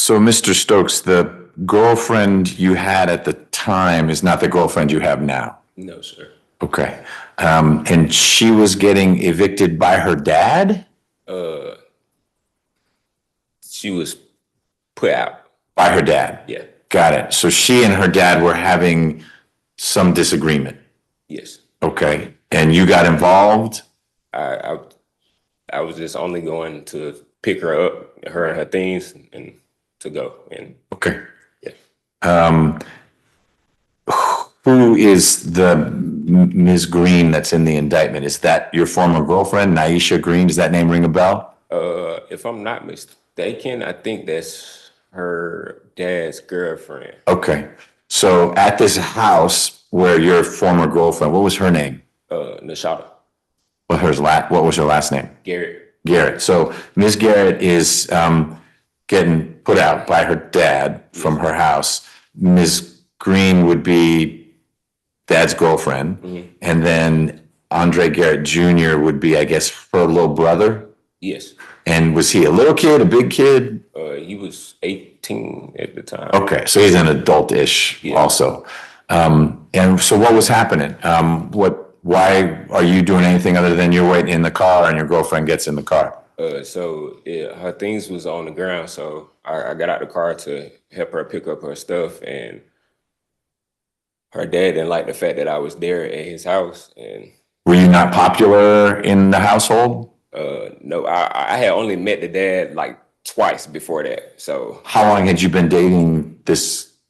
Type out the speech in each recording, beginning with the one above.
So, Mr. Stokes, the girlfriend you had at the time is not the girlfriend you have now. No, sir. Okay. And she was getting evicted by her dad? She was put out. By her dad? Yeah. Got it. So she and her dad were having some disagreement. Yes. Okay. And you got involved? I was just only going to pick her up, her and her things, and to go. And okay. yeah. Who is the Ms. Green that's in the indictment? Is that your former girlfriend, Naisha Green? Does that name ring a bell? If I'm not mistaken, I think that's her dad's girlfriend. Okay. So at this house where your former girlfriend, what was her name? Nashada. What was her last name? Garrett. Garrett. So Ms. Garrett is getting put out by her dad from her house. Ms. Green would be dad's girlfriend. Mm-hmm. And then Andre Garrett Jr. would be, I guess, her little brother. Yes. And was he a little kid, a big kid? He was 18 at the time. Okay, so he's an adult-ish also. And so what was happening? Why are you doing anything other than you're waiting in the car and your girlfriend gets in the car? Her things was on the ground, so I got out the car to help her pick up her stuff, and her dad didn't like the fact that I was there at his house. And were you not popular in the household? No, I had only met the dad like twice before that. So how long had you been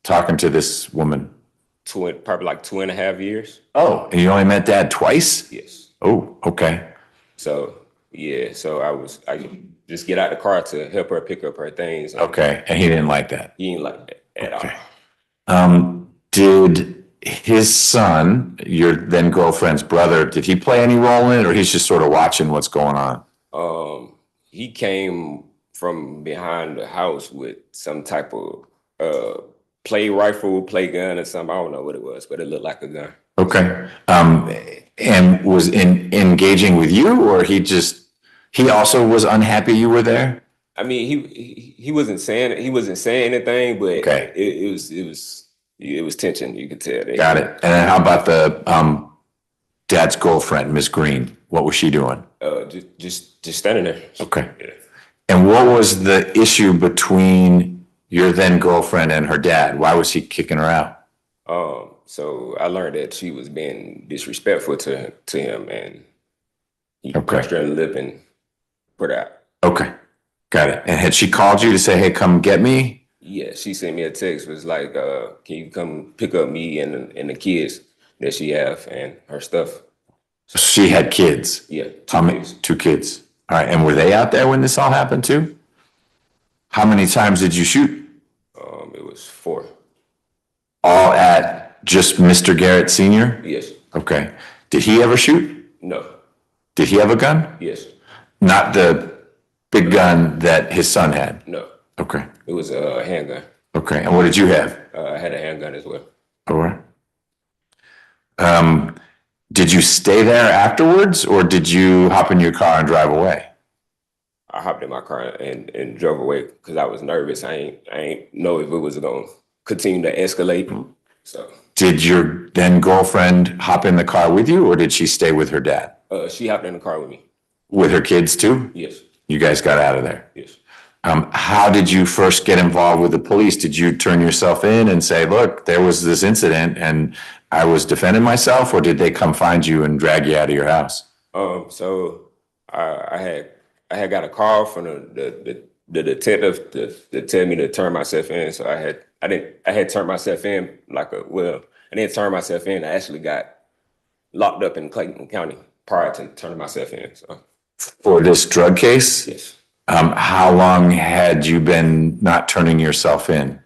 talking to this woman? Probably like 2.5 years. Oh, and you only met dad twice? Yes. Oh, okay. So I just get out the car to help her pick up her things. Okay, and he didn't like that? He didn't like that at all. Did his son, your then girlfriend's brother, did he play any role in it, or he's just sort of watching what's going on? He came from behind the house with some type of play gun or something. I don't know what it was, but it looked like a gun. Okay. And was engaging with you, or he also was unhappy you were there? I mean, he wasn't saying anything, but okay. It was tension. You could tell. Got it. And then how about the dad's girlfriend, Miss Green? What was she doing? Just standing there. Okay. Yeah. And what was the issue between your then girlfriend and her dad? Why was he kicking her out? So I learned that she was being disrespectful to him, and he punched her in the lip and put her out. Okay. Got it. And had she called you to say, hey, come get me? Yeah, she sent me a text. Was like, can you come pick up me and the kids that she have and her stuff? So she had kids? Yeah. Two kids. All right. And were they out there when this all happened too? How many times did you shoot? It was 4. All at just Mr. Garrett Sr.? Yes. Okay. Did he ever shoot? No. Did he have a gun? Yes. Not the big gun that his son had? No. Okay. It was a handgun. Okay. And what did you have? I had a handgun as well. All right. Did you stay there afterwards, or did you hop in your car and drive away? I hopped in my car and drove away because I was nervous. I ain't know if it was going to continue to escalate. So. Did your then girlfriend hop in the car with you, or did she stay with her dad? She hopped in the car with me. With her kids too? Yes. You guys got out of there? Yes. How did you first get involved with the police? Did you turn yourself in and say, look, there was this incident and I was defending myself, or did they come find you and drag you out of your house? So I had got a call from the detective to tell me to turn myself in. So I had turned myself in I didn't turn myself in. I actually got locked up in Clayton County prior to turning myself in. So. For this drug case? Yes. How long had you been not turning yourself in?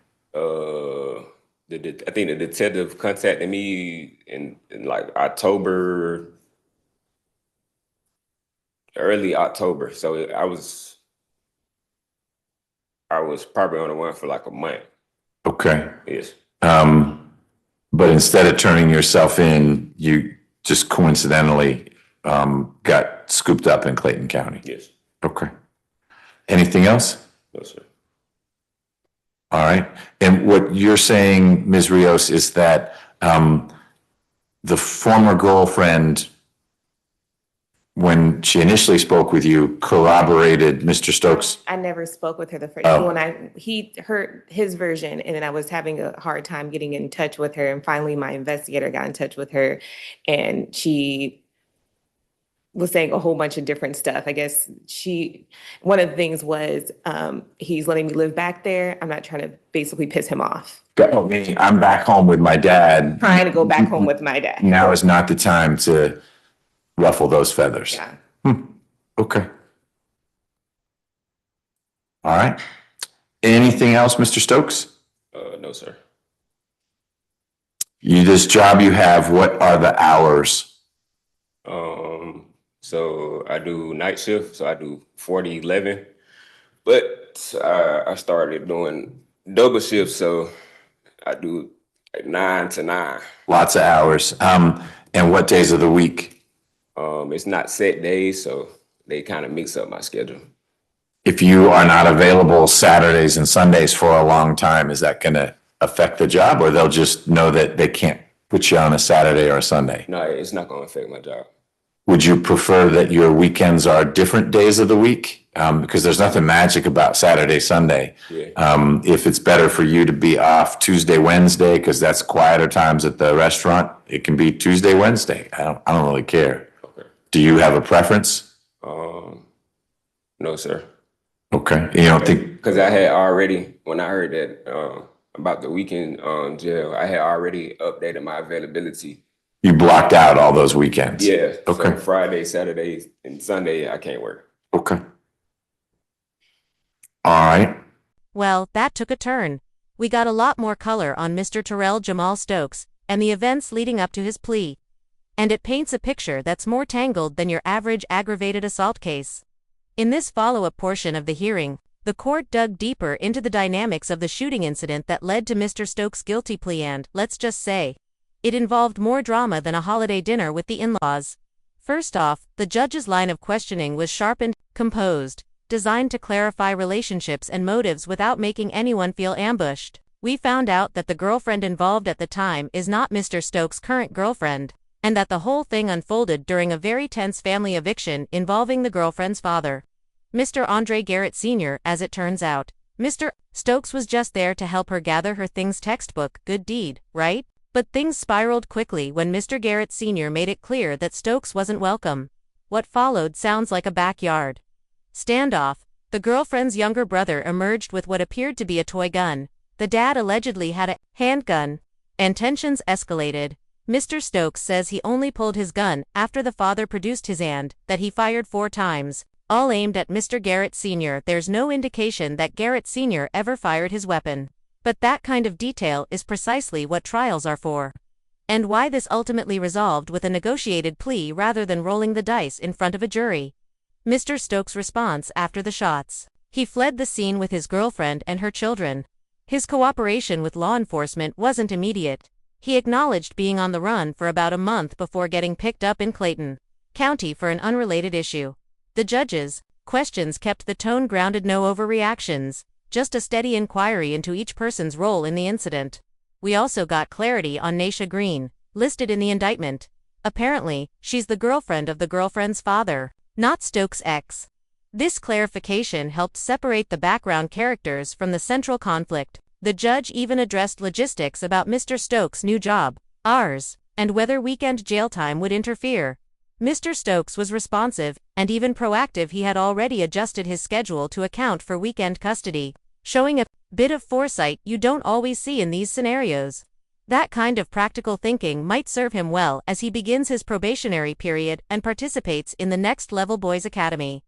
I think the detective contacted me in like early October. So I was probably on the one for like a month. Okay. Yes. But instead of turning yourself in, you just coincidentally got scooped up in Clayton County. Yes. Okay. Anything else? No, sir. All right. And what you're saying, Ms. Rios, is that the former girlfriend, when she initially spoke with you, corroborated Mr. Stokes? I never spoke with her the first, Oh. when he heard his version, and then I was having a hard time getting in touch with her, and finally my investigator got in touch with her, and she was saying a whole bunch of different stuff. I guess one of the things was, he's letting me live back there. I'm not trying to basically piss him off. Oh, meaning I'm back home with my dad. Trying to go back home with my dad. Now is not the time to ruffle those feathers. Yeah. Okay. All right. Anything else, Mr. Stokes? No, sir. This job you have, what are the hours? So I do night shift, so I do 40-11, but I started doing double shift, so I do like 9 to 9. Lots of hours. And what days of the week? It's not set days, so they kind of mix up my schedule. If you are not available Saturdays and Sundays for a long time, is that going to affect the job, or they'll just know that they can't put you on a Saturday or a Sunday? No, it's not going to affect my job. Would you prefer that your weekends are different days of the week? Because there's nothing magic about Saturday, Sunday. Yeah. If it's better for you to be off Tuesday, Wednesday, because that's quieter times at the restaurant, it can be Tuesday, Wednesday. I don't really care. Okay. Do you have a preference? No, sir. Okay. You don't think? Because I had already, when I heard that about the weekend jail, I had already updated my availability. You blocked out all those weekends? Yeah. Okay. So Friday, Saturday, and Sunday, I can't work. Okay. All right. Well, that took a turn. We got a lot more color on Mr. Terrell Jamal Stokes and the events leading up to his plea. And it paints a picture that's more tangled than your average aggravated assault case. In this follow-up portion of the hearing, the court dug deeper into the dynamics of the shooting incident that led to Mr. Stokes' guilty plea and, let's just say, it involved more drama than a holiday dinner with the in-laws. First off, the judge's line of questioning was sharp and composed, designed to clarify relationships and motives without making anyone feel ambushed. We found out that the girlfriend involved at the time is not Mr. Stokes' current girlfriend, and that the whole thing unfolded during a very tense family eviction involving the girlfriend's father, Mr. Andre Garrett Sr., as it turns out. Mr. Stokes was just there to help her gather her things textbook, good deed, right? But things spiraled quickly when Mr. Garrett Sr. made it clear that Stokes wasn't welcome. What followed sounds like a backyard standoff. The girlfriend's younger brother emerged with what appeared to be a toy gun. The dad allegedly had a handgun, and tensions escalated. Mr. Stokes says he only pulled his gun after the father produced his and that he fired 4 times, all aimed at Mr. Garrett Sr. There's no indication that Garrett Sr. ever fired his weapon. But that kind of detail is precisely what trials are for. And why this ultimately resolved with a negotiated plea rather than rolling the dice in front of a jury. Mr. Stokes' response after the shots. He fled the scene with his girlfriend and her children. His cooperation with law enforcement wasn't immediate. He acknowledged being on the run for about a month before getting picked up in Clayton County for an unrelated issue. The judge's questions kept the tone grounded, no overreactions, just a steady inquiry into each person's role in the incident. We also got clarity on Naisha Green, listed in the indictment. Apparently, she's the girlfriend of the girlfriend's father, not Stokes' ex. This clarification helped separate the background characters from the central conflict. The judge even addressed logistics about Mr. Stokes' new job, hours, and whether weekend jail time would interfere. Mr. Stokes was responsive, and even proactive. He had already adjusted his schedule to account for weekend custody, showing a bit of foresight you don't always see in these scenarios. That kind of practical thinking might serve him well as he begins his probationary period and participates in the Next Level Boys Academy.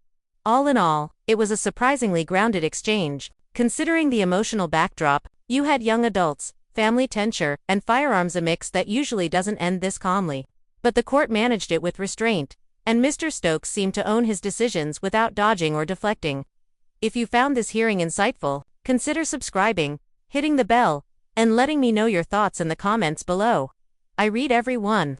All in all, it was a surprisingly grounded exchange. Considering the emotional backdrop, you had young adults, family tension, and firearms, a mix that usually doesn't end this calmly. But the court managed it with restraint, and Mr. Stokes seemed to own his decisions without dodging or deflecting. If you found this hearing insightful, consider subscribing, hitting the bell, and letting me know your thoughts in the comments below. I read every one.